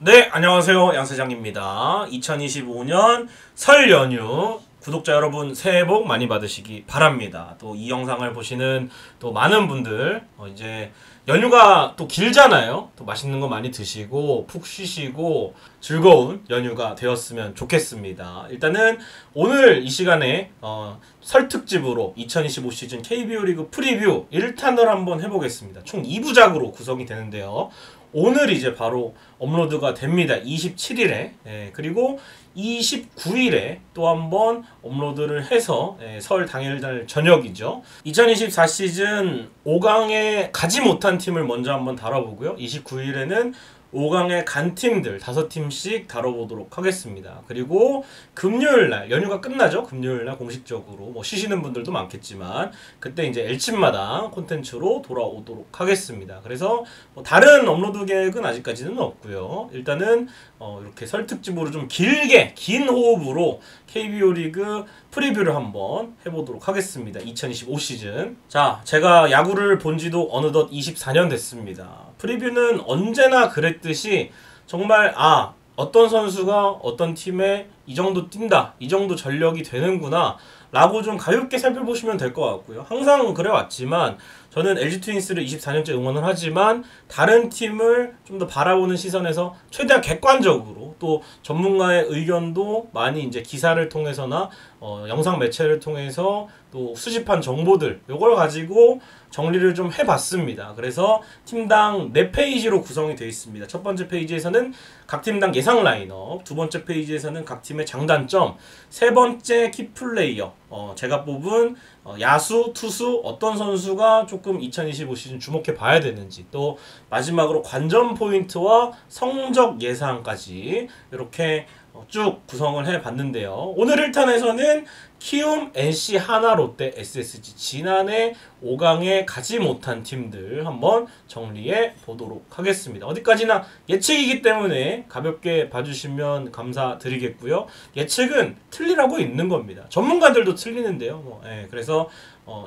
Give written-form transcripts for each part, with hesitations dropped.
네, 안녕하세요. 양세장입니다. 2025년 설 연휴 구독자 여러분 새해 복 많이 받으시기 바랍니다. 또 이 영상을 보시는 또 많은 분들 이제 연휴가 또 길잖아요. 또 맛있는 거 많이 드시고 푹 쉬시고 즐거운 연휴가 되었으면 좋겠습니다. 일단은 오늘 이 시간에 설 특집으로 2025 시즌 KBO 리그 프리뷰 1탄을 한번 해보겠습니다. 총 2부작으로 구성이 되는데요. 오늘 이제 바로 업로드가 됩니다. 27일에. 그리고 29일에 또 한번 업로드를 해서 설 당일날 저녁이죠. 2024 시즌 5강에 가지 못한 팀을 먼저 한번 다뤄보고요. 29일에는 5강에 간 팀들 5팀씩 다뤄보도록 하겠습니다. 그리고 금요일날 연휴가 끝나죠. 금요일날 공식적으로 뭐 쉬시는 분들도 많겠지만 그때 이제 엘침마당 콘텐츠로 돌아오도록 하겠습니다. 그래서 뭐 다른 업로드 계획은 아직까지는 없고요. 일단은 이렇게 설 특집으로 좀 길게 긴 호흡으로 KBO 리그 프리뷰를 한번 해보도록 하겠습니다. 2025 시즌. 자, 제가 야구를 본 지도 어느덧 24년 됐습니다. 프리뷰는 언제나 그랬듯이 정말 어떤 선수가 어떤 팀에 이 정도 뛴다, 이 정도 전력이 되는구나 라고 좀 가볍게 살펴보시면 될 것 같고요. 항상 그래왔지만 저는 LG 트윈스를 24년째 응원을 하지만 다른 팀을 좀 더 바라보는 시선에서 최대한 객관적으로 또 전문가의 의견도 많이 이제 기사를 통해서나 영상 매체를 통해서 또 수집한 정보들 요걸 가지고 정리를 좀 해봤습니다. 그래서 팀당 4페이지로 구성이 되어 있습니다. 첫 번째 페이지에서는 각 팀당 예상 라인업, 두 번째 페이지에서는 각 팀의 장단점, 세 번째 키플레이어, 제가 뽑은 야수, 투수 어떤 선수가 조금 2025 시즌 주목해 봐야 되는지, 또 마지막으로 관전 포인트와 성적 예상까지 이렇게 쭉 구성을 해봤는데요. 오늘 1탄에서는 키움, NC, 하나, 롯데, SSG 지난해 5강에 가지 못한 팀들 한번 정리해 보도록 하겠습니다. 어디까지나 예측이기 때문에 가볍게 봐주시면 감사드리겠고요. 예측은 틀리라고 있는 겁니다. 전문가들도 틀리는데요. 그래서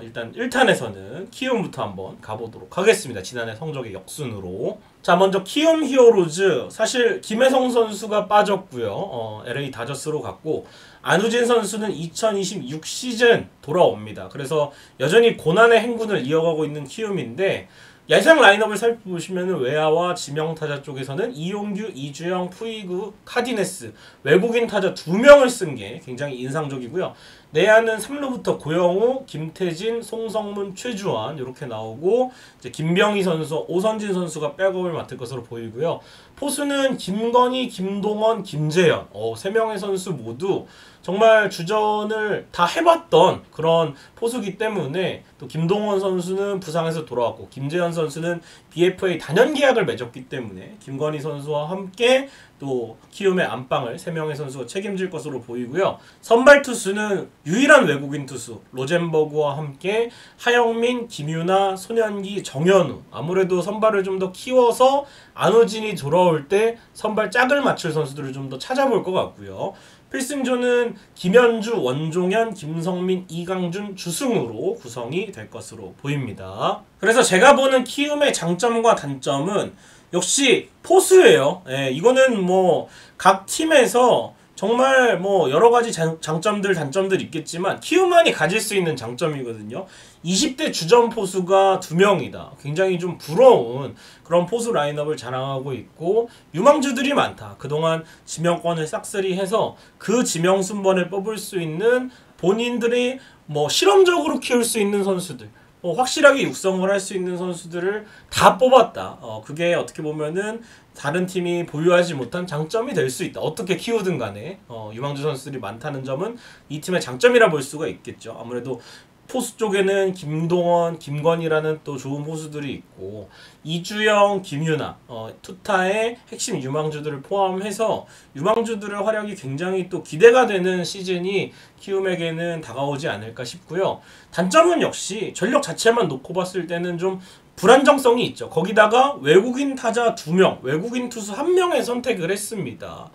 일단 1탄에서는 키움부터 한번 가보도록 하겠습니다. 지난해 성적의 역순으로. 자, 먼저 키움 히어로즈, 사실 김혜성 선수가 빠졌고요. LA 다저스로 갔고 안우진 선수는 2026 시즌 돌아옵니다. 그래서 여전히 고난의 행군을 이어가고 있는 키움인데 예상 라인업을 살펴보시면 외야와 지명타자 쪽에서는 이용규, 이주영, 푸이구, 카디네스 외국인 타자 2명을 쓴 게 굉장히 인상적이고요. 내야는 3루부터 고영우, 김태진, 송성문, 최주환 이렇게 나오고 이제 김병희 선수, 오선진 선수가 백업을 맡을 것으로 보이고요. 포수는 김건희, 김동원, 김재현 3명의 선수 모두 정말 주전을 다 해봤던 그런 포수기 때문에 또 김동원 선수는 부상에서 돌아왔고 김재현 선수는 BFA 단연 계약을 맺었기 때문에 김건희 선수와 함께 또 키움의 안방을 3명의 선수가 책임질 것으로 보이고요. 선발 투수는 유일한 외국인 투수 로젠버그와 함께 하영민, 김유나, 손현기, 정현우 아무래도 선발을 좀 더 키워서 안우진이 돌아올 때 선발 짝을 맞출 선수들을 좀 더 찾아볼 것 같고요. 필승조는 김현주, 원종현, 김성민, 이강준, 주승우로 구성이 될 것으로 보입니다. 그래서 제가 보는 키움의 장점과 단점은 역시 포수예요. 이거는 뭐 각 팀에서 정말 뭐 여러가지 장점들 단점들 있겠지만 키움만이 가질 수 있는 장점이거든요. 20대 주전 포수가 2명이다. 굉장히 좀 부러운 그런 포수 라인업을 자랑하고 있고 유망주들이 많다. 그동안 지명권을 싹쓸이해서 그 지명 순번을 뽑을 수 있는 본인들이 뭐 실험적으로 키울 수 있는 선수들 확실하게 육성을 할 수 있는 선수들을 다 뽑았다. 그게 어떻게 보면은 다른 팀이 보유하지 못한 장점이 될 수 있다. 어떻게 키우든 간에 유망주 선수들이 많다는 점은 이 팀의 장점이라 볼 수가 있겠죠. 아무래도 포수 쪽에는 김동원, 김건희라는 또 좋은 포수들이 있고 이주영, 김유나 투타의 핵심 유망주들을 포함해서 유망주들의 활약이 굉장히 또 기대가 되는 시즌이 키움에게는 다가오지 않을까 싶고요. 단점은 역시 전력 자체만 놓고 봤을 때는 좀 불안정성이 있죠. 거기다가 외국인 타자 2명, 외국인 투수 1명의 선택을 했습니다.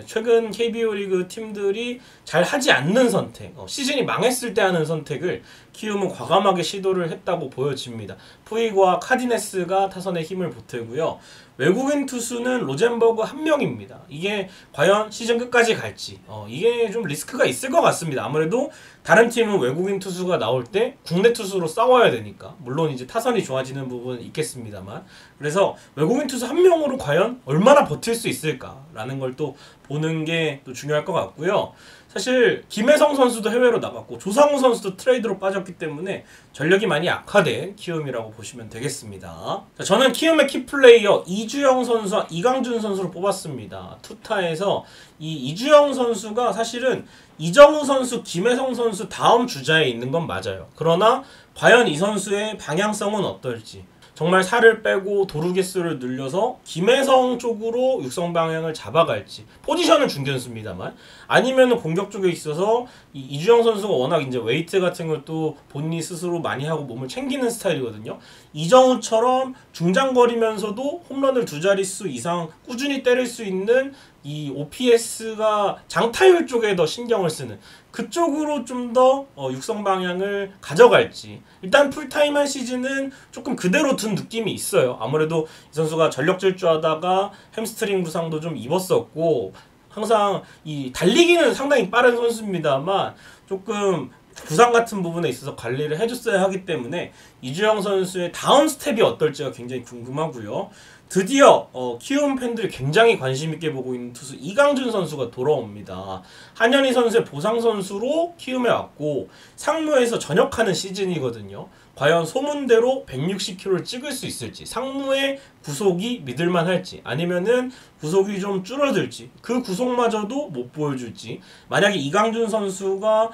최근 KBO 리그 팀들이 잘 하지 않는 선택, 시즌이 망했을 때 하는 선택을 키움은 과감하게 시도를 했다고 보여집니다. 푸이고와 카디네스가 타선에 힘을 보태고요. 외국인 투수는 로젠버그 한 명입니다. 이게 과연 시즌 끝까지 갈지 이게 좀 리스크가 있을 것 같습니다. 아무래도 다른 팀은 외국인 투수가 나올 때 국내 투수로 싸워야 되니까, 물론 이제 타선이 좋아지는 부분은 있겠습니다만, 그래서 외국인 투수 한 명으로 과연 얼마나 버틸 수 있을까라는 걸 또 보는 게 또 중요할 것 같고요. 사실 김혜성 선수도 해외로 나갔고 조상우 선수도 트레이드로 빠졌기 때문에 전력이 많이 악화된 키움이라고 보시면 되겠습니다. 자, 저는 키움의 키플레이어 이주영 선수와 이강준 선수를 뽑았습니다. 투타에서 이 이주영 선수가 사실은 이정우 선수, 김혜성 선수 다음 주자에 있는 건 맞아요. 그러나 과연 이 선수의 방향성은 어떨지, 정말 살을 빼고 도루 개수를 늘려서 김혜성 쪽으로 육성 방향을 잡아갈지, 포지션은 중견수입니다만, 아니면 공격 쪽에 있어서 이주영 선수가 워낙 이제 웨이트 같은 걸 또 본인이 스스로 많이 하고 몸을 챙기는 스타일이거든요. 이정우처럼 중장거리면서도 홈런을 두 자릿수 이상 꾸준히 때릴 수 있는 이 OPS가 장타율 쪽에 더 신경을 쓰는 그쪽으로 좀 더 육성 방향을 가져갈지. 일단 풀타임한 시즌은 조금 그대로 둔 느낌이 있어요. 아무래도 이 선수가 전력 질주하다가 햄스트링 부상도 좀 입었었고, 항상 이 달리기는 상당히 빠른 선수입니다만 조금 부상 같은 부분에 있어서 관리를 해줬어야 하기 때문에 이주영 선수의 다음 스텝이 어떨지가 굉장히 궁금하고요. 드디어 키움 팬들이 굉장히 관심 있게 보고 있는 투수 이강준 선수가 돌아옵니다. 한현희 선수의 보상 선수로 키움에 왔고 상무에서 전역하는 시즌이거든요. 과연 소문대로 160km를 찍을 수 있을지, 상무의 구속이 믿을만 할지, 아니면은 구속이 좀 줄어들지, 그 구속마저도 못 보여줄지. 만약에 이강준 선수가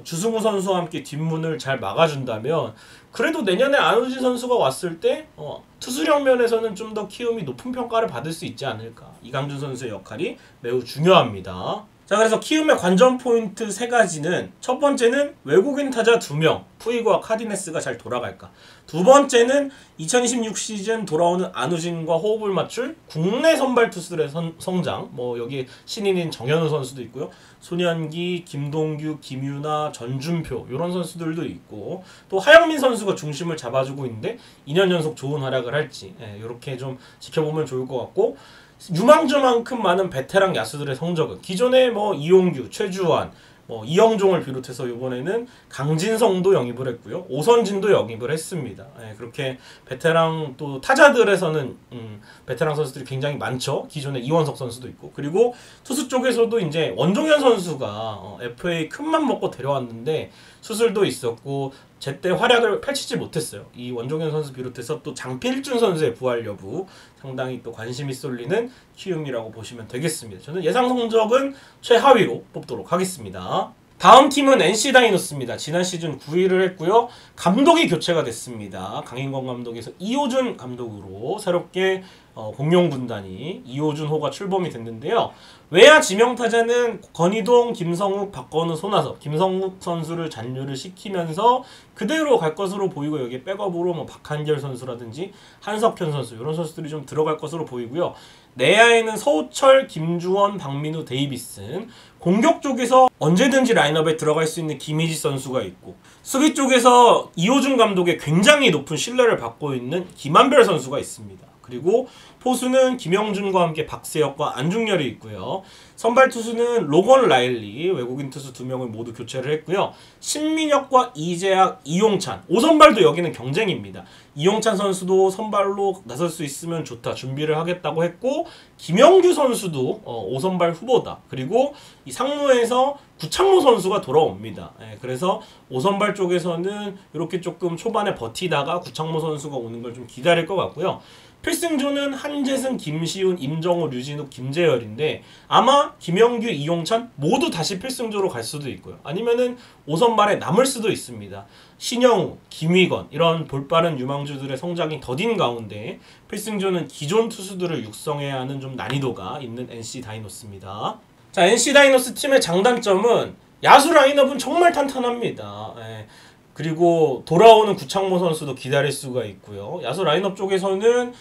주승우 선수와 함께 뒷문을 잘 막아준다면 그래도 내년에 안우진 선수가 왔을 때 투수력 면에서는 좀 더 키움이 높은 평가를 받을 수 있지 않을까. 이강준 선수의 역할이 매우 중요합니다. 자, 그래서 키움의 관전 포인트 3가지는, 첫 번째는 외국인 타자 2명, 푸이고와 카디네스가 잘 돌아갈까. 두 번째는 2026 시즌 돌아오는 안우진과 호흡을 맞출 국내 선발 투수들의 성장, 여기 신인인 정현우 선수도 있고요. 손현기, 김동규, 김유나, 전준표 이런 선수들도 있고, 또 하영민 선수가 중심을 잡아주고 있는데 2년 연속 좋은 활약을 할지, 이렇게 좀 지켜보면 좋을 것 같고, 유망주만큼 많은 베테랑 야수들의 성적은 기존에 이용규, 최주환, 이영종을 비롯해서 이번에는 강진성도 영입을 했고요. 오선진도 영입을 했습니다. 그렇게 베테랑 또 타자들에서는 베테랑 선수들이 굉장히 많죠. 기존에 이원석 선수도 있고, 그리고 투수 쪽에서도 이제 원종현 선수가 FA 큰맘 먹고 데려왔는데 수술도 있었고 제때 활약을 펼치지 못했어요. 이 원종현 선수 비롯해서 또 장필준 선수의 부활 여부 상당히 또 관심이 쏠리는 키움이라고 보시면 되겠습니다. 저는 예상 성적은 최하위로 뽑도록 하겠습니다. 다음 팀은 NC 다이노스입니다. 지난 시즌 9위를 했고요. 감독이 교체가 됐습니다. 강인권 감독에서 이호준 감독으로 새롭게 공룡 군단이 이호준호가 출범이 됐는데요. 외야 지명타자는 권희동, 김성욱, 박건우, 손아섭, 김성욱 선수를 잔류를 시키면서 그대로 갈 것으로 보이고, 여기에 백업으로 박한결 선수라든지 한석현 선수 이런 선수들이 좀 들어갈 것으로 보이고요. 내야에는 서우철, 김주원, 박민우, 데이비슨, 공격 쪽에서 언제든지 라인업에 들어갈 수 있는 김희지 선수가 있고, 수비 쪽에서 이호준 감독의 굉장히 높은 신뢰를 받고 있는 김한별 선수가 있습니다. 그리고 포수는 김영준과 함께 박세혁과 안중열이 있고요. 선발 투수는 로건 라일리, 외국인 투수 2명을 모두 교체를 했고요. 신민혁과 이재학, 이용찬, 5선발도 여기는 경쟁입니다. 이용찬 선수도 선발로 나설 수 있으면 좋다, 준비를 하겠다고 했고, 김영규 선수도 5선발 후보다. 그리고 이 상무에서 구창모 선수가 돌아옵니다. 그래서 5선발 쪽에서는 이렇게 조금 초반에 버티다가 구창모 선수가 오는 걸 좀 기다릴 것 같고요. 필승조는 한재승, 김시훈, 임정호, 류진욱, 김재열인데 아마 김영규, 이용찬 모두 다시 필승조로 갈 수도 있고요. 아니면은 5선발에 남을 수도 있습니다. 신영우, 김휘건 이런 볼빠른 유망주들의 성장이 더딘 가운데 필승조는 기존 투수들을 육성해야 하는 좀 난이도가 있는 NC 다이노스입니다. 자, NC 다이노스 팀의 장단점은 야수 라인업은 정말 탄탄합니다. 그리고 돌아오는 구창모 선수도 기다릴 수가 있고요. 야수 라인업 쪽에서는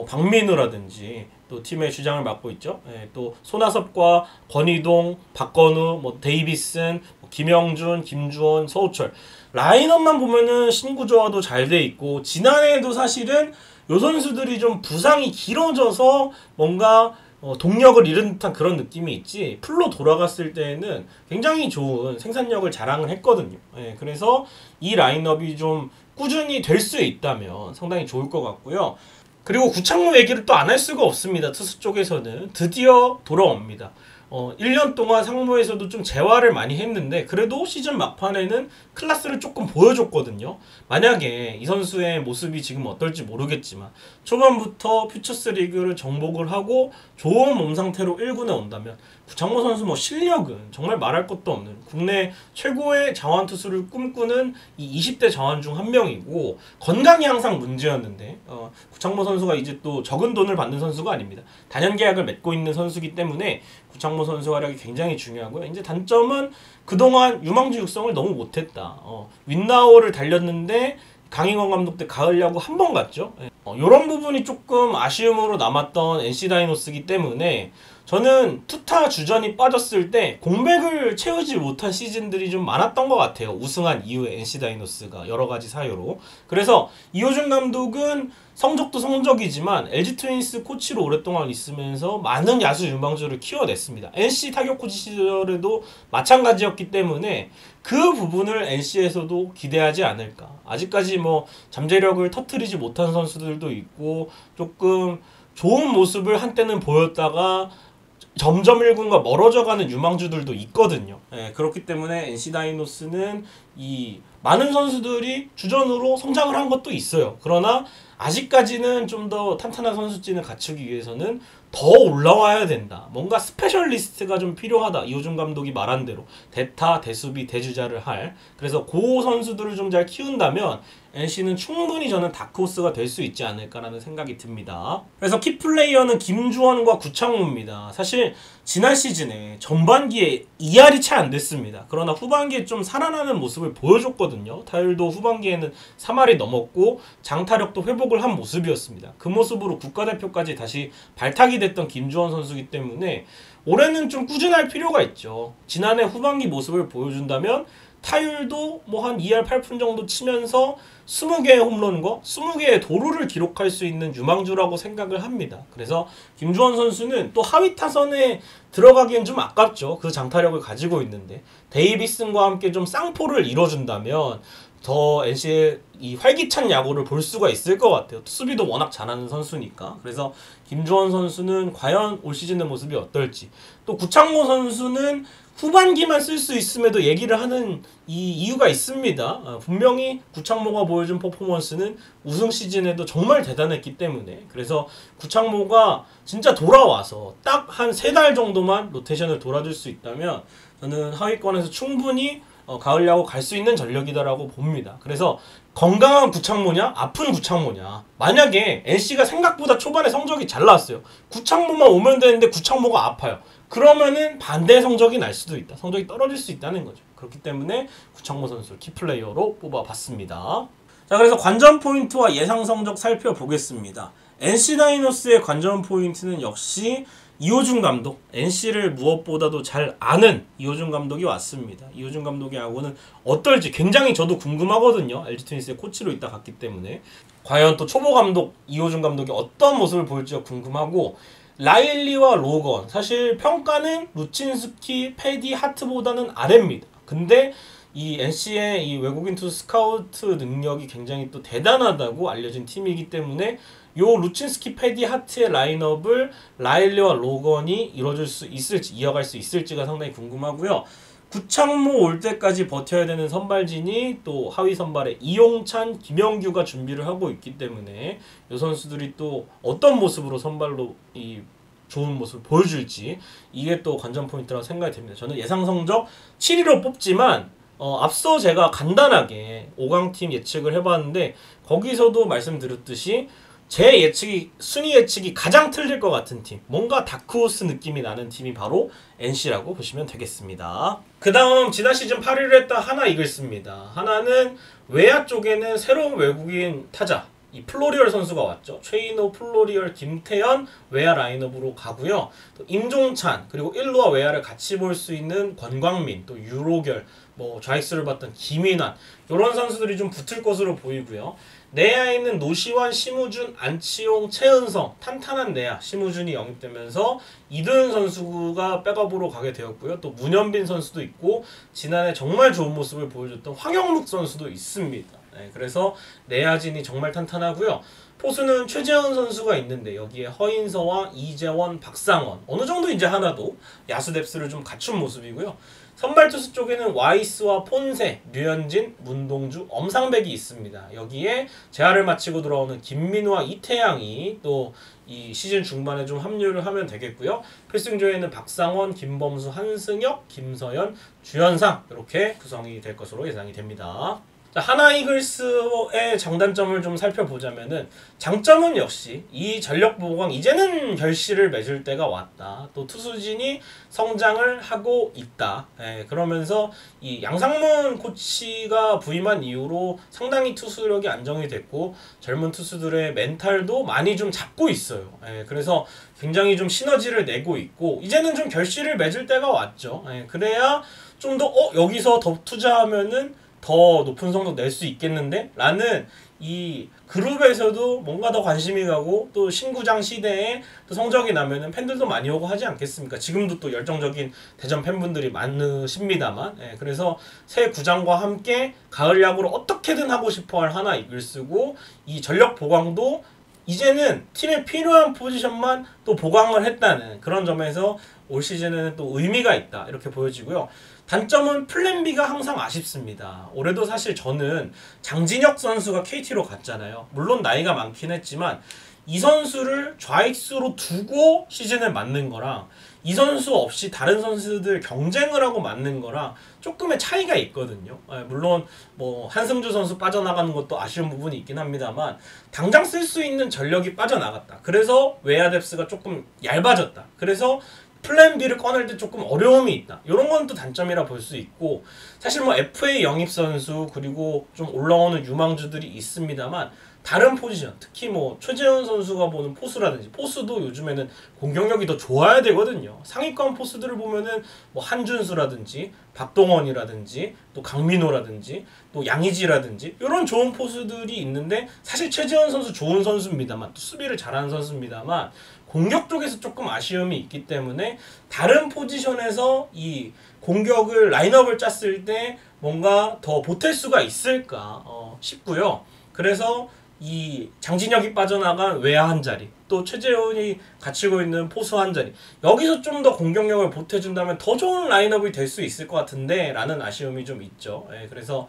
박민우라든지 또 팀의 주장을 맡고 있죠. 또 손아섭과 권희동, 박건우, 데이비슨, 김영준, 김주원, 서우철 라인업만 보면은 신구조화도 잘 돼 있고, 지난해에도 사실은 요 선수들이 좀 부상이 길어져서 뭔가 동력을 잃은 듯한 그런 느낌이 있지, 풀로 돌아갔을 때에는 굉장히 좋은 생산력을 자랑을 했거든요. 예, 그래서 이 라인업이 좀 꾸준히 될 수 있다면 상당히 좋을 것 같고요. 그리고 구창모 얘기를 또 안 할 수가 없습니다. 투수 쪽에서는 드디어 돌아옵니다. 1년 동안 상무에서도 좀 재활을 많이 했는데 그래도 시즌 막판에는 클래스를 조금 보여줬거든요. 만약에 이 선수의 모습이 지금 어떨지 모르겠지만 초반부터 퓨처스 리그를 정복을 하고 좋은 몸 상태로 1군에 온다면 구창모 선수 뭐 실력은 정말 말할 것도 없는 국내 최고의 자완 투수를 꿈꾸는 이 20대 자완 중 한 명이고, 건강이 항상 문제였는데 구창모 선수가 이제 또 적은 돈을 받는 선수가 아닙니다. 단연 계약을 맺고 있는 선수이기 때문에 구창모 선수 활약이 굉장히 중요하고요. 이제 단점은 그동안 유망주 육성을 너무 못했다. 윈나우를 달렸는데 강인권 감독 때 가을 야구 한 번 갔죠. 이런 부분이 조금 아쉬움으로 남았던 NC 다이노스이기 때문에 저는 투타 주전이 빠졌을 때 공백을 채우지 못한 시즌들이 좀 많았던 것 같아요. 우승한 이후에 NC 다이노스가 여러 가지 사유로. 그래서 이호준 감독은 성적도 성적이지만 LG 트윈스 코치로 오랫동안 있으면서 많은 야수 유망주를 키워냈습니다. NC 타격 코치 시절에도 마찬가지였기 때문에 그 부분을 NC에서도 기대하지 않을까. 아직까지 뭐 잠재력을 터뜨리지 못한 선수들도 있고 조금 좋은 모습을 한때는 보였다가 점점 1군과 멀어져가는 유망주들도 있거든요. 예, 그렇기 때문에 NC 다이노스는 이 많은 선수들이 주전으로 성장을 한 것도 있어요. 그러나 아직까지는 좀 더 탄탄한 선수진을 갖추기 위해서는 더 올라와야 된다. 뭔가 스페셜리스트가 좀 필요하다. 이호준 감독이 말한 대로 대타, 대수비, 대주자를 할. 그래서 그 선수들을 좀 잘 키운다면 NC는 충분히 저는 다크호스가 될 수 있지 않을까라는 생각이 듭니다. 그래서 키플레이어는 김주원과 구창모입니다. 사실 지난 시즌에 전반기에 2할이 채 안 됐습니다. 그러나 후반기에 좀 살아나는 모습을 보여줬거든요. 타율도 후반기에는 3할이 넘었고 장타력도 회복을 한 모습이었습니다. 그 모습으로 국가대표까지 다시 발탁이 됐던 김주원 선수이기 때문에 올해는 좀 꾸준할 필요가 있죠. 지난해 후반기 모습을 보여준다면 타율도 뭐 한 2할 8푼 정도 치면서 20개의 홈런과 20개의 도루를 기록할 수 있는 유망주라고 생각을 합니다. 그래서 김주원 선수는 또 하위 타선에 들어가기엔 좀 아깝죠. 그 장타력을 가지고 있는데 데이비슨과 함께 좀 쌍포를 이뤄준다면 더 NC의 이 활기찬 야구를 볼 수가 있을 것 같아요. 수비도 워낙 잘하는 선수니까. 그래서 김주원 선수는 과연 올 시즌의 모습이 어떨지, 또 구창모 선수는 후반기만 쓸 수 있음에도 얘기를 하는 이 이유가 있습니다. 분명히 구창모가 보여준 퍼포먼스는 우승 시즌에도 정말 대단했기 때문에, 그래서 구창모가 진짜 돌아와서 딱 한 3달 정도만 로테이션을 돌아줄 수 있다면 저는 하위권에서 충분히 가을 야구 갈 수 있는 전력이다라고 봅니다. 그래서 건강한 구창모냐 아픈 구창모냐, 만약에 NC가 생각보다 초반에 성적이 잘 나왔어요. 구창모만 오면 되는데 구창모가 아파요. 그러면은 반대 성적이 날 수도 있다. 성적이 떨어질 수 있다는 거죠. 그렇기 때문에 구창모 선수를 키플레이어로 뽑아봤습니다. 자, 그래서 관전 포인트와 예상 성적 살펴보겠습니다. NC 다이노스의 관전 포인트는 역시 이호준 감독, NC를 무엇보다도 잘 아는 이호준 감독이 왔습니다. 이호준 감독의 야구는 어떨지 굉장히 저도 궁금하거든요. LG 트윈스의 코치로 있다 갔기 때문에 과연 또 초보 감독 이호준 감독이 어떤 모습을 보일지가 궁금하고, 라일리와 로건, 사실 평가는 루친스키, 패디, 하트보다는 아래입니다. 근데 이 NC의 이 외국인 투수 스카우트 능력이 굉장히 또 대단하다고 알려진 팀이기 때문에 요 루친스키, 패디, 하트의 라인업을 라일리와 로건이 이뤄줄 수 있을지, 이어갈 수 있을지가 상당히 궁금하고요. 구창모 올 때까지 버텨야 되는 선발진이 또 하위 선발에 이용찬, 김영규가 준비를 하고 있기 때문에 이 선수들이 또 어떤 모습으로 선발로 이 좋은 모습을 보여줄지, 이게 또 관전 포인트라고 생각이 됩니다. 저는 예상 성적 7위로 뽑지만 앞서 제가 간단하게 5강팀 예측을 해봤는데 거기서도 말씀드렸듯이 제 예측이, 순위 예측이 가장 틀릴 것 같은 팀, 뭔가 다크호스 느낌이 나는 팀이 바로 NC라고 보시면 되겠습니다. 그 다음 지난 시즌 8위를 했다 하나 이글스입니다. 하나는 외야 쪽에는 새로운 외국인 타자, 이 플로리얼 선수가 왔죠. 최인호, 플로리얼, 김태현 외야 라인업으로 가고요. 또 임종찬, 그리고 1루와 외야를 같이 볼 수 있는 권광민, 또 유로결, 뭐 좌익수를 봤던 김인환, 이런 선수들이 좀 붙을 것으로 보이고요. 내야에 있는 노시환, 심우준, 안치홍, 최은성 탄탄한 내야 심우준이 영입되면서 이도현 선수가 백업으로 가게 되었고요. 또 문현빈 선수도 있고 지난해 정말 좋은 모습을 보여줬던 황영묵 선수도 있습니다. 네, 그래서 내야진이 정말 탄탄하고요. 포수는 최재원 선수가 있는데 여기에 허인서와 이재원, 박상원 어느 정도 이제 하나도 야수 뎁스를 좀 갖춘 모습이고요. 선발 투수 쪽에는 와이스와 폰세, 류현진, 문동주, 엄상백이 있습니다. 여기에 재활을 마치고 돌아오는 김민우와 이태양이 또 이 시즌 중반에 좀 합류를 하면 되겠고요. 필승조에는 박상원, 김범수, 한승혁, 김서연, 주현상 이렇게 구성이 될 것으로 예상이 됩니다. 자, 하나 이글스의 장단점을 좀 살펴보자면은 장점은 역시 이 전력 보강 이제는 결실을 맺을 때가 왔다. 또 투수진이 성장을 하고 있다. 그러면서 이 양상문 코치가 부임한 이후로 상당히 투수력이 안정이 됐고 젊은 투수들의 멘탈도 많이 좀 잡고 있어요. 그래서 굉장히 좀 시너지를 내고 있고 이제는 좀 결실을 맺을 때가 왔죠. 그래야 좀 더 여기서 더 투자하면은 더 높은 성적 낼 수 있겠는데? 라는 이 그룹에서도 뭔가 더 관심이 가고 또 신구장 시대에 또 성적이 나면은 팬들도 많이 오고 하지 않겠습니까? 지금도 또 열정적인 대전 팬분들이 많으십니다만 그래서 새 구장과 함께 가을 야구를 어떻게든 하고 싶어할 하나 이글스고 이 전력 보강도 이제는 팀에 필요한 포지션만 또 보강을 했다는 그런 점에서 올 시즌에는 또 의미가 있다 이렇게 보여지고요. 단점은 플랜 B가 항상 아쉽습니다. 올해도 사실 저는 장진혁 선수가 KT로 갔잖아요. 물론 나이가 많긴 했지만 이 선수를 좌익수로 두고 시즌을 맞는 거랑 이 선수 없이 다른 선수들 경쟁을 하고 맞는 거랑 조금의 차이가 있거든요. 물론 뭐 한승주 선수 빠져나가는 것도 아쉬운 부분이 있긴 합니다만 당장 쓸 수 있는 전력이 빠져나갔다. 그래서 외야 뎁스가 조금 얇아졌다. 그래서 플랜 B를 꺼낼 때 조금 어려움이 있다. 이런 건 또 단점이라 볼 수 있고 사실 뭐 FA 영입 선수 그리고 좀 올라오는 유망주들이 있습니다만 다른 포지션 특히 뭐 최재훈 선수가 보는 포수라든지 포수도 요즘에는 공격력이 더 좋아야 되거든요. 상위권 포수들을 보면은 뭐 한준수라든지 박동원이라든지 또 강민호라든지 또 양의지라든지 이런 좋은 포수들이 있는데 사실 최재훈 선수 좋은 선수입니다만 또 수비를 잘하는 선수입니다만 공격 쪽에서 조금 아쉬움이 있기 때문에 다른 포지션에서 이 공격을 라인업을 짰을 때 뭔가 더 보탤 수가 있을까 싶고요. 그래서 이 장진혁이 빠져나간 외야 한 자리 또 최재훈이 갖추고 있는 포수 한 자리 여기서 좀 더 공격력을 보태준다면 더 좋은 라인업이 될 수 있을 것 같은데 라는 아쉬움이 좀 있죠. 그래서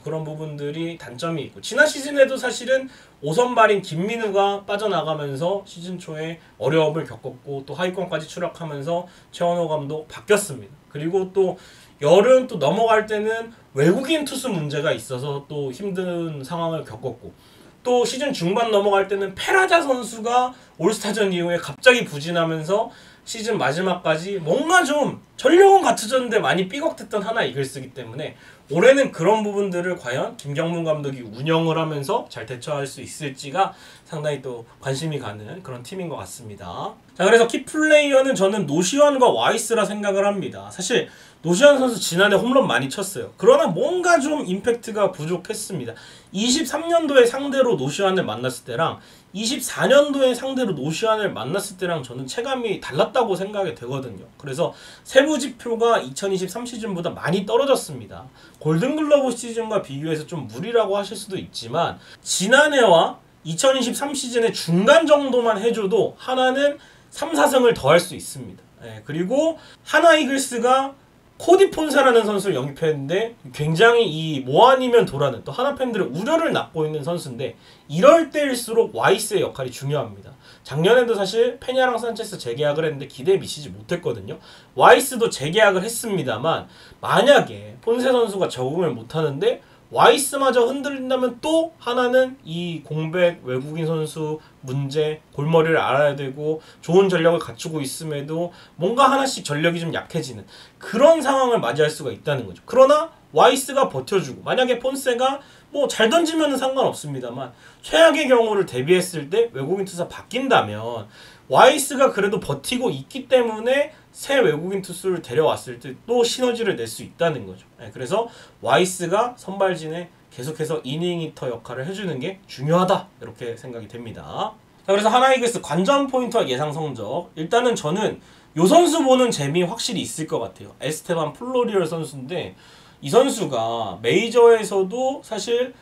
그런 부분들이 단점이 있고 지난 시즌에도 사실은 5선발인 김민우가 빠져나가면서 시즌 초에 어려움을 겪었고 또 하위권까지 추락하면서 최원호 감독 바뀌었습니다. 그리고 또 여름 또 넘어갈 때는 외국인 투수 문제가 있어서 또 힘든 상황을 겪었고 또 시즌 중반 넘어갈 때는 페라자 선수가 올스타전 이후에 갑자기 부진하면서 시즌 마지막까지 뭔가 좀 전력은 갖춰졌는데 많이 삐걱댔던 하나 이글스기 때문에 올해는 그런 부분들을 과연 김경문 감독이 운영을 하면서 잘 대처할 수 있을지가 상당히 또 관심이 가는 그런 팀인 것 같습니다. 자, 그래서 키플레이어는 저는 노시환과 와이스라 생각을 합니다. 사실 노시환 선수 지난해 홈런 많이 쳤어요. 그러나 뭔가 좀 임팩트가 부족했습니다. 23년도에 상대로 노시환을 만났을 때랑 24년도에 상대로 노시환을 만났을 때랑 저는 체감이 달랐다고 생각이 되거든요. 그래서 세부 지표가 2023 시즌보다 많이 떨어졌습니다. 골든글러브 시즌과 비교해서 좀 무리라고 하실 수도 있지만 지난해와 2023 시즌의 중간 정도만 해줘도 하나는 3, 4승을 더 할 수 있습니다. 그리고 하나 이글스가 코디 폰세라는 선수를 영입했는데 굉장히 이 뭐 아니면 도라는 또 하나 팬들의 우려를 낳고 있는 선수인데 이럴 때일수록 와이스의 역할이 중요합니다. 작년에도 사실 페냐랑 산체스 재계약을 했는데 기대에 미치지 못했거든요. 와이스도 재계약을 했습니다만 만약에 폰세 선수가 적응을 못하는데 와이스마저 흔들린다면 또 하나는 이 공백 외국인 선수 문제 골머리를 알아야 되고 좋은 전력을 갖추고 있음에도 뭔가 하나씩 전력이 좀 약해지는 그런 상황을 맞이할 수가 있다는 거죠. 그러나 와이스가 버텨주고 만약에 폰세가 뭐 잘 던지면 상관없습니다만 최악의 경우를 대비했을 때 외국인 투수 바뀐다면 와이스가 그래도 버티고 있기 때문에 새 외국인 투수를 데려왔을 때 또 시너지를 낼 수 있다는 거죠. 그래서 와이스가 선발진의 계속해서 이닝 히터 역할을 해주는 게 중요하다 이렇게 생각이 됩니다. 자, 그래서 하나이글스 관전 포인트와 예상 성적, 일단은 저는 요 선수 보는 재미 확실히 있을 것 같아요. 에스테반 플로리얼 선수인데 이 선수가 메이저에서도 사실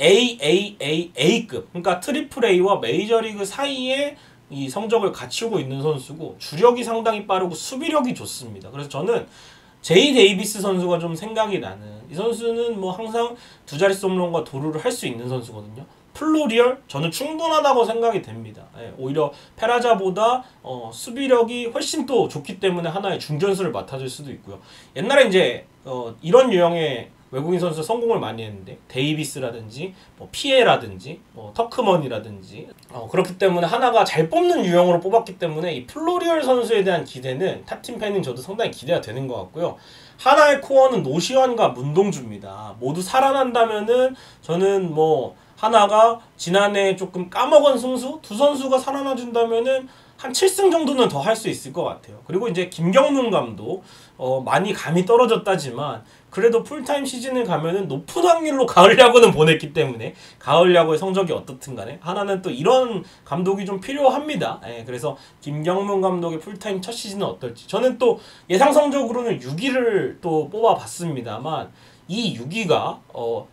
AAAA급, 그러니까 트리플 A와 메이저리그 사이에 이 성적을 갖추고 있는 선수고 주력이 상당히 빠르고 수비력이 좋습니다. 그래서 저는 제이 데이비스 선수가 좀 생각이 나는, 이 선수는 뭐 항상 두 자릿수 홈런과 도루를 할 수 있는 선수거든요. 플로리얼 저는 충분하다고 생각이 됩니다. 예, 오히려 페라자보다 수비력이 훨씬 또 좋기 때문에 하나의 중견수를 맡아줄 수도 있고요. 옛날에 이제 이런 유형의 외국인 선수 성공을 많이 했는데 데이비스라든지 뭐 피에라든지 뭐 터크먼이라든지 그렇기 때문에 하나가 잘 뽑는 유형으로 뽑았기 때문에 이 플로리얼 선수에 대한 기대는 탑팀 팬인 저도 상당히 기대가 되는 것 같고요. 하나의 코어는 노시환과 문동주입니다. 모두 살아난다면은 저는 뭐 하나가 지난해 조금 까먹은 선수 두 선수가 살아나 준다면은 한 7승 정도는 더 할 수 있을 것 같아요. 그리고 이제 김경문 감독 많이 감이 떨어졌다지만 그래도 풀타임 시즌을 가면은 높은 확률로 가을 야구는 보냈기 때문에 가을 야구의 성적이 어떻든 간에 하나는 또 이런 감독이 좀 필요합니다. 예, 그래서 김경문 감독의 풀타임 첫 시즌은 어떨지 저는 또 예상 성적으로는 6위를 또 뽑아봤습니다만 이 6위가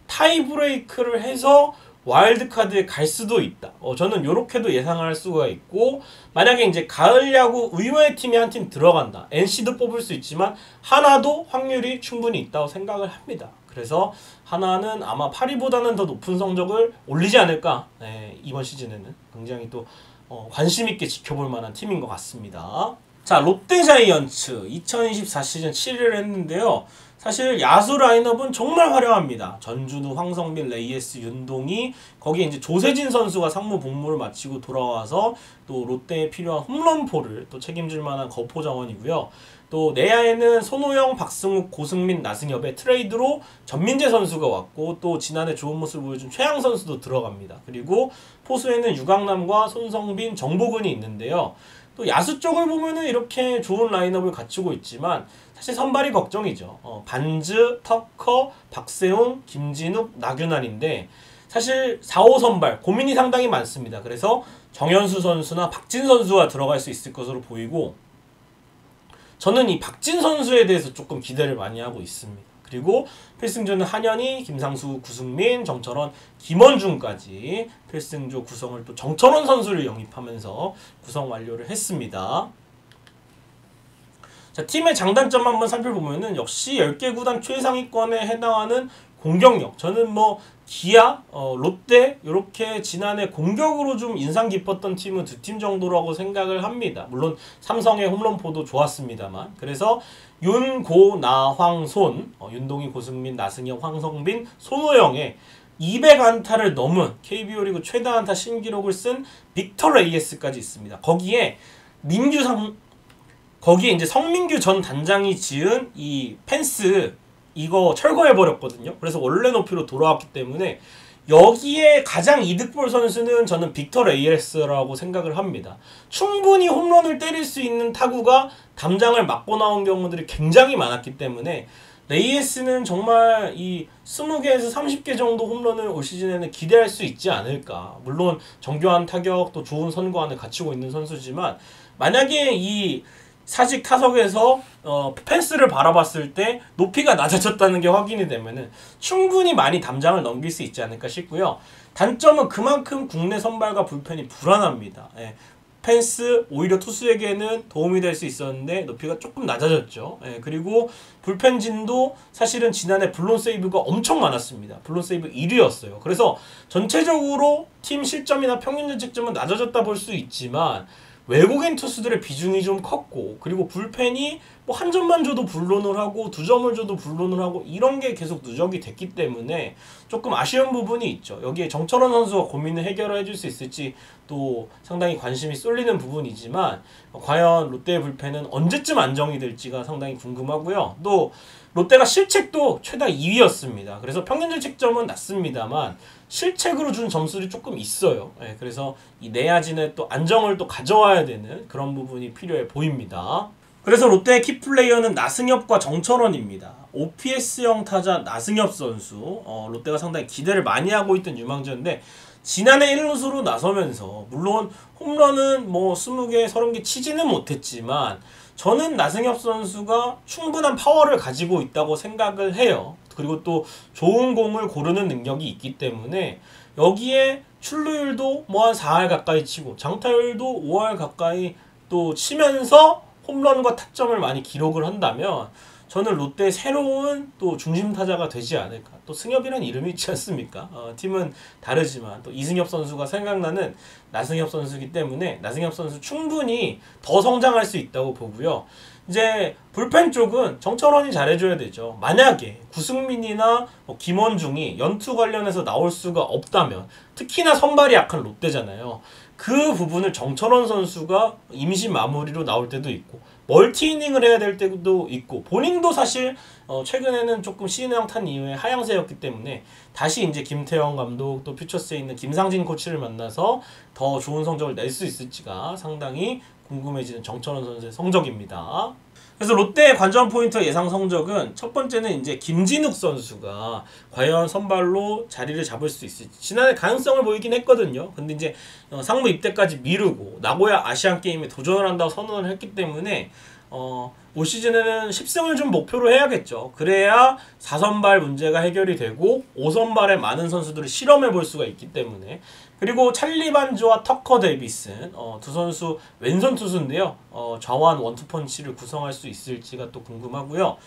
타이브레이크를 해서 와일드카드에 갈 수도 있다. 저는 요렇게도 예상을 할 수가 있고, 만약에 이제 가을 야구 의외의 팀이 한 팀 들어간다. NC도 뽑을 수 있지만 하나도 확률이 충분히 있다고 생각을 합니다. 그래서 하나는 아마 8위보다는 더 높은 성적을 올리지 않을까. 네, 이번 시즌에는 굉장히 또 관심 있게 지켜볼 만한 팀인 것 같습니다. 자, 롯데자이언츠 2024 시즌 7위를 했는데요. 사실 야수 라인업은 정말 화려합니다. 전준우, 황성빈, 레이에스, 윤동희, 거기에 이제 조세진 선수가 상무 복무를 마치고 돌아와서 또 롯데에 필요한 홈런포를 또 책임질 만한 거포 자원이고요. 또 내야에는 손호영, 박승욱, 고승민, 나승엽의 트레이드로 전민재 선수가 왔고 또 지난해 좋은 모습을 보여준 최양 선수도 들어갑니다. 그리고 포수에는 유강남과 손성빈, 정보근이 있는데요. 또 야수 쪽을 보면은 이렇게 좋은 라인업을 갖추고 있지만 사실 선발이 걱정이죠. 반즈, 터커, 박세웅, 김진욱, 나균환인데 사실 4, 5 선발 고민이 상당히 많습니다. 그래서 정현수 선수나 박진 선수가 들어갈 수 있을 것으로 보이고 저는 이 박진 선수에 대해서 조금 기대를 많이 하고 있습니다. 그리고 필승조는 한현희, 김상수, 구승민, 정철원, 김원중까지 필승조 구성을 또 정철원 선수를 영입하면서 구성 완료를 했습니다. 자, 팀의 장단점 한번 살펴보면은 역시 10개 구단 최상위권에 해당하는 공격력. 저는 뭐 기아, 롯데 이렇게 지난해 공격으로 좀 인상 깊었던 팀은 두 팀 정도라고 생각을 합니다. 물론 삼성의 홈런포도 좋았습니다만. 그래서 윤, 고, 나, 황, 손, 윤동희, 고승민, 나승엽, 황성빈, 손호영의 200안타를 넘은 KBO 리그 최다 안타 신기록을 쓴 빅터 레이에스까지 있습니다. 거기에 이제 성민규 전 단장이 지은 이 펜스 이거 철거해버렸거든요. 그래서 원래 높이로 돌아왔기 때문에 여기에 가장 이득 볼 선수는 저는 빅터 레이에스라고 생각을 합니다. 충분히 홈런을 때릴 수 있는 타구가 담장을 맞고 나온 경우들이 굉장히 많았기 때문에 레이에스는 정말 이 20개에서 30개 정도 홈런을 올 시즌에는 기대할 수 있지 않을까. 물론 정교한 타격 또 좋은 선구안을 갖추고 있는 선수지만 만약에 이 사직 타석에서 펜스를 바라봤을 때 높이가 낮아졌다는 게 확인이 되면은 충분히 많이 담장을 넘길 수 있지 않을까 싶고요. 단점은 그만큼 국내 선발과 불펜이 불안합니다. 예. 펜스 오히려 투수에게는 도움이 될 수 있었는데 높이가 조금 낮아졌죠. 예. 그리고 불펜진도 사실은 지난해 블론 세이브가 엄청 많았습니다. 블론 세이브 1위였어요. 그래서 전체적으로 팀 실점이나 평균 자책점은 낮아졌다 볼 수 있지만 외국인 투수들의 비중이 좀 컸고 그리고 불펜이 뭐 한 점만 줘도 불론을 하고 두 점을 줘도 불론을 하고 이런 게 계속 누적이 됐기 때문에 조금 아쉬운 부분이 있죠. 여기에 정철원 선수가 고민을 해결해 줄 수 있을지 또 상당히 관심이 쏠리는 부분이지만 과연 롯데의 불펜은 언제쯤 안정이 될지가 상당히 궁금하고요. 또 롯데가 실책도 최다 2위였습니다. 그래서 평균 자책점은 낮습니다만 실책으로 준 점수들이 조금 있어요. 예, 그래서 이 내야진에 또 안정을 또 가져와야 되는 그런 부분이 필요해 보입니다. 그래서 롯데의 키플레이어는 나승엽과 정철원입니다. OPS형 타자 나승엽 선수, 롯데가 상당히 기대를 많이 하고 있던 유망주인데 지난해 1루수로 나서면서 물론 홈런은 뭐 20개, 30개 치지는 못했지만 저는 나승엽 선수가 충분한 파워를 가지고 있다고 생각을 해요. 그리고 또 좋은 공을 고르는 능력이 있기 때문에 여기에 출루율도 뭐 한 4할 가까이 치고 장타율도 5할 가까이 또 치면서 홈런과 타점을 많이 기록을 한다면 저는 롯데의 새로운 또 중심 타자가 되지 않을까. 또 승엽이라는 이름이 있지 않습니까? 팀은 다르지만 또 이승엽 선수가 생각나는 나승엽 선수이기 때문에 나승엽 선수 충분히 더 성장할 수 있다고 보고요. 이제 불펜 쪽은 정철원이 잘해줘야 되죠. 만약에 구승민이나 김원중이 연투 관련해서 나올 수가 없다면 특히나 선발이 약한 롯데잖아요. 그 부분을 정철원 선수가 임시 마무리로 나올 때도 있고 멀티이닝을 해야 될 때도 있고 본인도 사실 최근에는 조금 시인왕 탄 이후에 하향세였기 때문에 다시 이제 김태형 감독 또 퓨처스에 있는 김상진 코치를 만나서 더 좋은 성적을 낼 수 있을지가 상당히 궁금해지는 정철원 선수의 성적입니다. 그래서 롯데의 관전 포인트 예상 성적은 첫 번째는 이제 김진욱 선수가 과연 선발로 자리를 잡을 수 있을지 지난해 가능성을 보이긴 했거든요. 근데 이제 상무 입대까지 미루고 나고야 아시안 게임에 도전을 한다고 선언을 했기 때문에 올 시즌에는 10승을 좀 목표로 해야겠죠. 그래야 4선발 문제가 해결이 되고 5선발에 많은 선수들을 실험해 볼 수가 있기 때문에 그리고 찰리 반조와 터커 데이비슨 두 선수 왼손 투수인데요. 좌완 원투펀치를 구성할 수 있을지가 또 궁금하고요.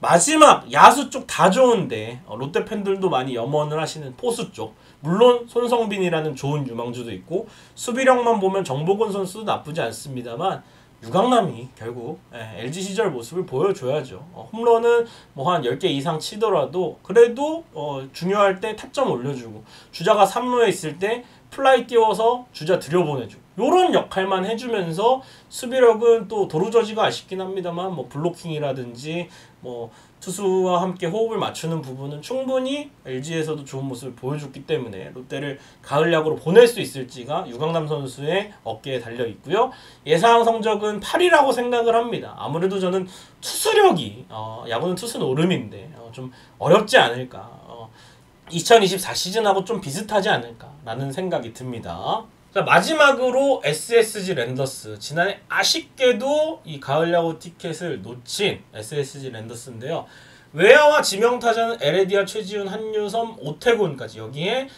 마지막 야수 쪽 다 좋은데 롯데 팬들도 많이 염원을 하시는 포수 쪽 물론 손성빈이라는 좋은 유망주도 있고 수비력만 보면 정보근 선수도 나쁘지 않습니다만 유강남이 결국 LG 시절 모습을 보여줘야죠. 홈런은 뭐 한 10개 이상 치더라도 그래도 중요할 때 타점 올려주고 주자가 3루에 있을 때 플라이 띄워서 주자 들여보내주고 요런 역할만 해주면서 수비력은 또 도루저지가 아쉽긴 합니다만 뭐 블로킹이라든지 뭐 투수와 함께 호흡을 맞추는 부분은 충분히 LG에서도 좋은 모습을 보여줬기 때문에 롯데를 가을 야구로 보낼 수 있을지가 유강남 선수의 어깨에 달려 있고요. 예상 성적은 8이라고 생각을 합니다. 아무래도 저는 투수력이 야구는 투수 노름인데 좀 어렵지 않을까. 2024 시즌하고 좀 비슷하지 않을까라는 생각이 듭니다. 자, 마지막으로 SSG 랜더스. 지난해 아쉽게도 이 가을 야구 티켓을 놓친 SSG 랜더스인데요. 외야와 지명타자는 에레디아, 최지훈, 한유섬, 오태곤까지 여기에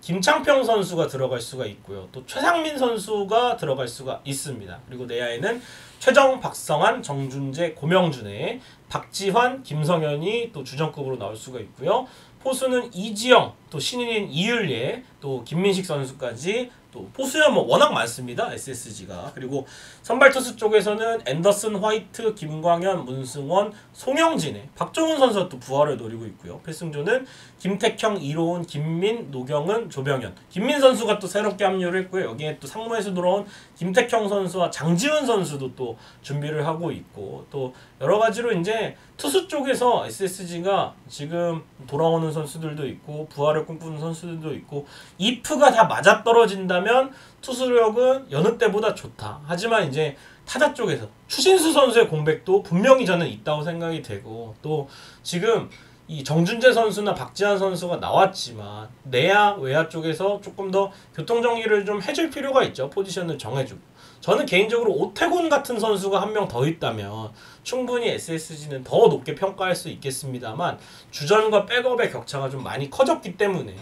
김창평 선수가 들어갈 수가 있고요. 또 최상민 선수가 들어갈 수가 있습니다. 그리고 내야에는 최정, 박성환, 정준재, 고명준에 박지환, 김성현이 또 주전급으로 나올 수가 있고요. 포수는 이지영, 또 신인인 이율예, 또 김민식 선수까지 또 포수야 뭐 워낙 많습니다. SSG가. 그리고 선발 투수 쪽에서는 앤더슨, 화이트, 김광현, 문승원, 송영진에 박종훈 선수가 또 부활을 노리고 있고요. 필승조는 김택형, 이로운, 김민, 노경은, 조병현. 김민 선수가 또 새롭게 합류를 했고요. 여기에 또 상무에서 돌아온 김택형 선수와 장지훈 선수도 또 준비를 하고 있고 또 여러 가지로 이제 투수 쪽에서 SSG가 지금 돌아오는 선수들도 있고 부활을 꿈꾸는 선수들도 있고 이프가 다 맞아떨어진다면 투수력은 여느 때보다 좋다. 하지만 이제 타자 쪽에서 추신수 선수의 공백도 분명히 저는 있다고 생각이 되고 또 지금 이 정준재 선수나 박지환 선수가 나왔지만 내야 외야 쪽에서 조금 더 교통정리를 좀 해줄 필요가 있죠. 포지션을 정해주고 저는 개인적으로 오태곤 같은 선수가 한 명 더 있다면 충분히 SSG는 더 높게 평가할 수 있겠습니다만 주전과 백업의 격차가 좀 많이 커졌기 때문에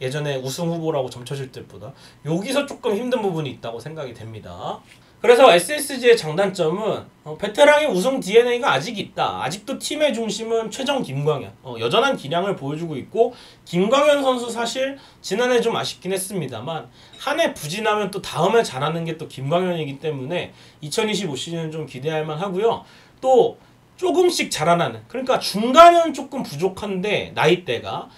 예전에 우승 후보라고 점쳐질 때보다 여기서 조금 힘든 부분이 있다고 생각이 됩니다. 그래서 SSG의 장단점은 베테랑의 우승 DNA가 아직 있다. 아직도 팀의 중심은 최정, 김광현. 여전한 기량을 보여주고 있고 김광현 선수 사실 지난해 좀 아쉽긴 했습니다만 한 해 부진하면 또 다음에 잘하는 게 또 김광현이기 때문에 2025 시즌은 좀 기대할 만하고요. 또 조금씩 자라나는 그러니까 중간은 조금 부족한데 나이대가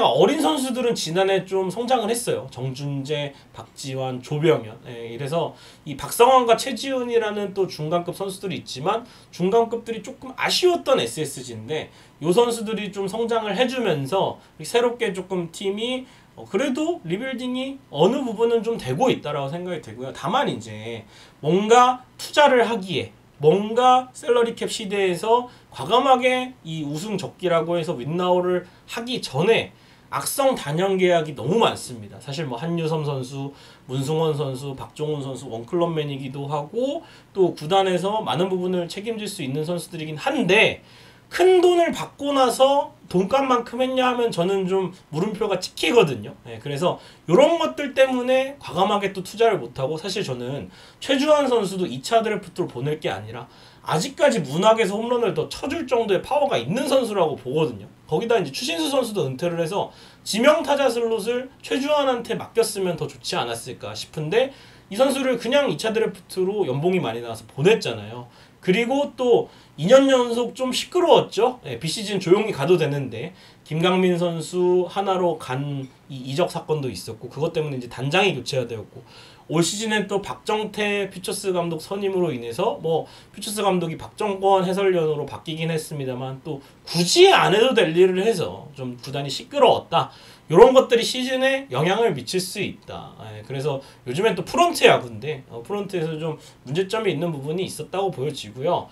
어린 선수들은 지난해 좀 성장을 했어요. 정준재, 박지환, 조병현. 이래서 이 박성환과 최지훈이라는 또 중간급 선수들이 있지만 중간급들이 조금 아쉬웠던 SSG인데 이 선수들이 좀 성장을 해주면서 새롭게 조금 팀이 그래도 리빌딩이 어느 부분은 좀 되고 있다라고 생각이 되고요. 다만 이제 뭔가 투자를 하기에 뭔가 셀러리캡 시대에서 과감하게 이 우승 적기라고 해서 윈나우를 하기 전에 악성 단연 계약이 너무 많습니다. 사실 뭐 한유섬 선수, 문승원 선수, 박종훈 선수 원클럽맨이기도 하고 또 구단에서 많은 부분을 책임질 수 있는 선수들이긴 한데 큰 돈을 받고 나서 돈값만큼 했냐 하면 저는 좀 물음표가 찍히거든요. 네, 그래서 이런 것들 때문에 과감하게 또 투자를 못하고 사실 저는 최주환 선수도 2차 드래프트로 보낼 게 아니라 아직까지 문학에서 홈런을 더 쳐줄 정도의 파워가 있는 선수라고 보거든요. 거기다 이제 추신수 선수도 은퇴를 해서 지명타자 슬롯을 최주환한테 맡겼으면 더 좋지 않았을까 싶은데 이 선수를 그냥 2차 드래프트로 연봉이 많이 나와서 보냈잖아요. 그리고 또 2년 연속 좀 시끄러웠죠. 예, 비시즌 조용히 가도 되는데 김강민 선수 하나로 간 이적 사건도 있었고 그것 때문에 이제 단장이 교체가 되었고 올 시즌엔 또 박정태 퓨처스 감독 선임으로 인해서 뭐 퓨처스 감독이 박정권 해설위원으로 바뀌긴 했습니다만 또 굳이 안 해도 될 일을 해서 좀 구단이 시끄러웠다. 이런 것들이 시즌에 영향을 미칠 수 있다. 예, 그래서 요즘엔 또 프런트 야구인데 프런트에서 좀 문제점이 있는 부분이 있었다고 보여지고요.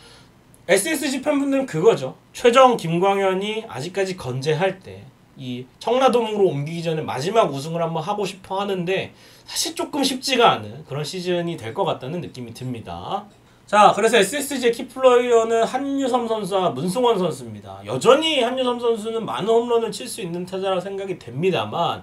SSG 팬분들은 그거죠. 최정, 김광현이 아직까지 건재할 때 이 청라돔으로 옮기기 전에 마지막 우승을 한번 하고 싶어 하는데 사실 조금 쉽지가 않은 그런 시즌이 될 것 같다는 느낌이 듭니다. 자, 그래서 SSG의 키플레이어는 한유섬 선수와 문승원 선수입니다. 여전히 한유섬 선수는 많은 홈런을 칠 수 있는 타자라고 생각이 됩니다만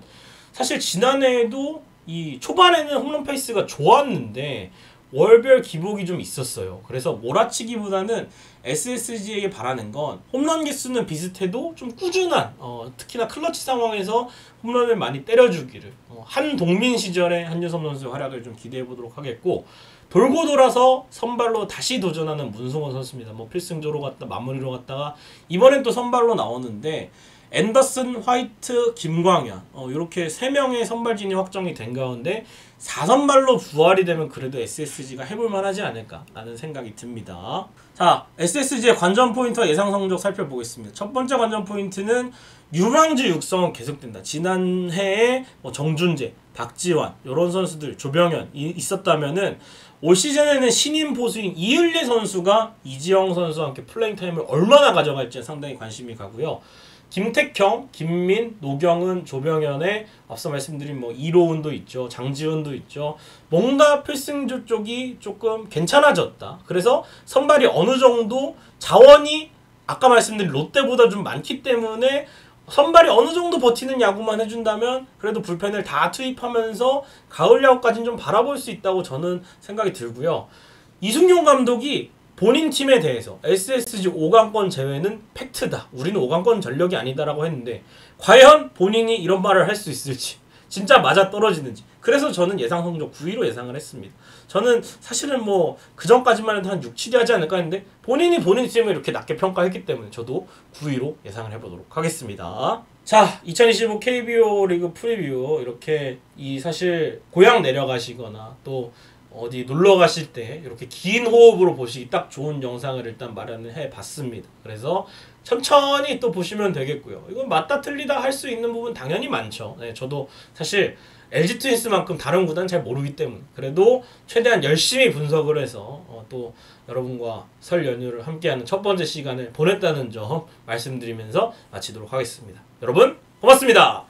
사실 지난해에도 이 초반에는 홈런 페이스가 좋았는데 월별 기복이 좀 있었어요. 그래서 몰아치기보다는 SSG에게 바라는 건 홈런 개수는 비슷해도 좀 꾸준한 특히나 클러치 상황에서 홈런을 많이 때려주기를 한동민 시절에 한유섬 선수의 활약을 좀 기대해보도록 하겠고 돌고 돌아서 선발로 다시 도전하는 문승원 선수입니다. 뭐 필승조로 갔다 마무리로 갔다가 이번엔 또 선발로 나오는데 앤더슨, 화이트, 김광현 이렇게 3명의 선발진이 확정이 된 가운데 4선발로 부활이 되면 그래도 SSG가 해볼만 하지 않을까라는 생각이 듭니다. 자, SSG의 관전 포인트와 예상 성적 살펴보겠습니다. 첫 번째 관전 포인트는 유망주 육성은 계속된다. 지난해에 정준재, 박지환 이런 선수들, 조병현 있었다면은 올 시즌에는 신인 보수인 이을리 선수가 이지영 선수와 함께 플레잉 타임을 얼마나 가져갈지 상당히 관심이 가고요. 김택형, 김민, 노경은, 조병현의 앞서 말씀드린 뭐 이로운도 있죠. 장지훈도 있죠. 뭔가 필승조 쪽이 조금 괜찮아졌다. 그래서 선발이 어느 정도 자원이 아까 말씀드린 롯데보다 좀 많기 때문에 선발이 어느 정도 버티는 야구만 해준다면 그래도 불펜을 다 투입하면서 가을 야구까지는 좀 바라볼 수 있다고 저는 생각이 들고요. 이승용 감독이 본인 팀에 대해서 SSG 5강권 제외는 팩트다. 우리는 5강권 전력이 아니다라고 했는데 과연 본인이 이런 말을 할 수 있을지 진짜 맞아 떨어지는지 그래서 저는 예상 성적 9위로 예상을 했습니다. 저는 사실은 뭐 그전까지만 해도 한 6, 7위 하지 않을까 했는데 본인이 본인 팀을 이렇게 낮게 평가했기 때문에 저도 9위로 예상을 해보도록 하겠습니다. 자, 2025 KBO 리그 프리뷰 이렇게 사실 고향 내려가시거나 또 어디 놀러 가실 때 이렇게 긴 호흡으로 보시기 딱 좋은 영상을 일단 마련을 해봤습니다. 그래서 천천히 또 보시면 되겠고요. 이건 맞다 틀리다 할 수 있는 부분 당연히 많죠. 네, 저도 사실 LG 트윈스만큼 다른 구단 잘 모르기 때문에 그래도 최대한 열심히 분석을 해서 또 여러분과 설 연휴를 함께하는 첫 번째 시간을 보냈다는 점 말씀드리면서 마치도록 하겠습니다. 여러분 고맙습니다.